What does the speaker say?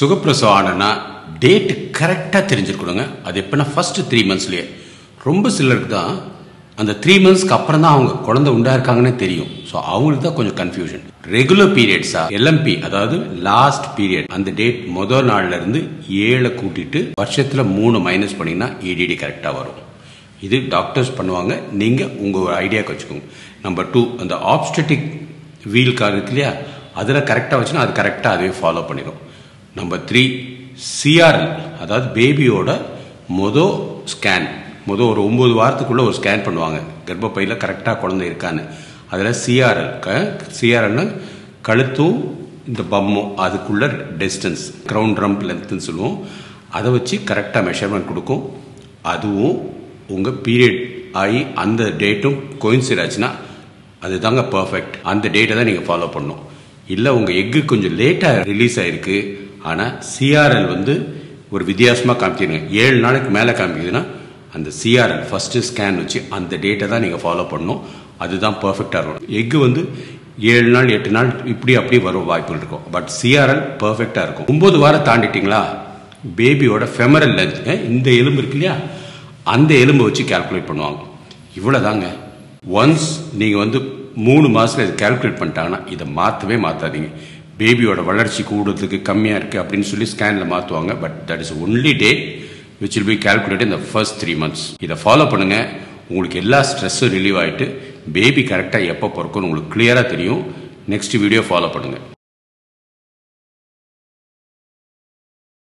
சுகப்பிரசவம் ஆனனா டேட் கரெக்டாக தெரிஞ்சிருக்கணுங்க. அது எப்படின்னா ஃபர்ஸ்ட் 3 monthsலேயே. ரொம்ப சிலருக்கு தான் அந்த 3 monthsக்கு அப்புறம் தான் அவங்க குழந்தை உண்டா இருக்காங்கன்னே தெரியும். ஸோ அவங்களுக்கு தான் கொஞ்சம் கன்ஃபியூஷன். ரெகுலர் பீரியட்ஸா எல்எம்பி அதாவது லாஸ்ட் பீரியட் அந்த டேட் முதல் நாள்ல இருந்து 7 கூட்டிட்டு வருஷத்துல 3 மைனஸ் பண்ணீங்கன்னா EDD கரெக்டாக வரும். இது டாக்டர்ஸ் பண்ணுவாங்க. நீங்க உங்க ஐடியாவுக்கு வச்சுக்கோங்க. நம்பர் 2 அந்த ஆப்ஸ்டெட்டிக் வீல் கார் இருக்கு இல்லையா, அதில் கரெக்டாக வச்சுன்னா அது கரெக்டாக அதுவே ஃபாலோ பண்ணிடும். நம்பர் 3 CRL அதாவது பேபியோட ஸ்கேன் ஒரு 9 வாரத்துக்குள்ள ஒரு ஸ்கேன் பண்ணுவாங்க கர்ப்பப்பையில் கரெக்டாக குழந்தை இருக்கான்னு. அதில் சிஆர்எல்னா கழுத்தும் இந்த பம்மும் அதுக்குள்ள டிஸ்டன்ஸ் கிரவுண்ட் ரம்ப் லென்த்னு சொல்லுவோம். அதை வச்சு கரெக்டாக மெஷர்மெண்ட் கொடுக்கும். அதுவும் உங்கள் பீரியட் ஆகி அந்த டேட்டும் கோயின்சைட் ஆச்சுன்னா அதுதாங்க பர்ஃபெக்ட். அந்த டேட்டை தான் நீங்கள் ஃபாலோ பண்ணணும். இல்லை உங்கள் எக்கு கொஞ்சம் லேட்டாக ரிலீஸ் ஆகிருக்கு, ஆனால் சிஆர்எல் ஒரு வித்தியாசமாக காமிச்சிருங்க. 7 நாளைக்கு மேலே காமிக்குதுன்னா அந்த சிஆர்எல் ஃபர்ஸ்ட் ஸ்கேன் வச்சு அந்த டேட்டை தான் நீங்கள் ஃபாலோ பண்ணணும். அதுதான் பர்ஃபெக்டாக இருக்கும். எக்கு 7 நாள் 8 நாள் இப்படி அப்படி வரும் வாய்ப்புகள் இருக்கும். பட் சிஆர்எல் பர்ஃபெக்டாக இருக்கும். 9 வாரம் தாண்டிட்டீங்களா பேபியோட ஃபெமரல் லென்த் இந்த எலும்பு இருக்கு இல்லையா, அந்த எலும்பை வச்சு கால்குலேட் பண்ணுவாங்க. இவ்வளோதாங்க. ஒன்ஸ் நீங்கள் 3 மாதத்தில் இது கால்குலேட் பண்ணிட்டாங்கன்னா இதை மாற்றவே மாற்றாதீங்க. பேபியோட வளர்ச்சி கூடுறதுக்கு கம்மியாக இருக்குது அப்படின்னு சொல்லி ஸ்கேனில் மாற்றுவாங்க. But that is only date which will be calculated in the first 3 months. இதை ஃபாலோ பண்ணுங்க. உங்களுக்கு எல்லா ஸ்ட்ரெஸ்ஸும் ரிலீவ் ஆகிட்டு பேபி கரெக்டாக எப்போ பிறக்கும்னு உங்களுக்கு கிளியராக தெரியும். நெக்ஸ்ட் வீடியோ ஃபாலோ பண்ணுங்க.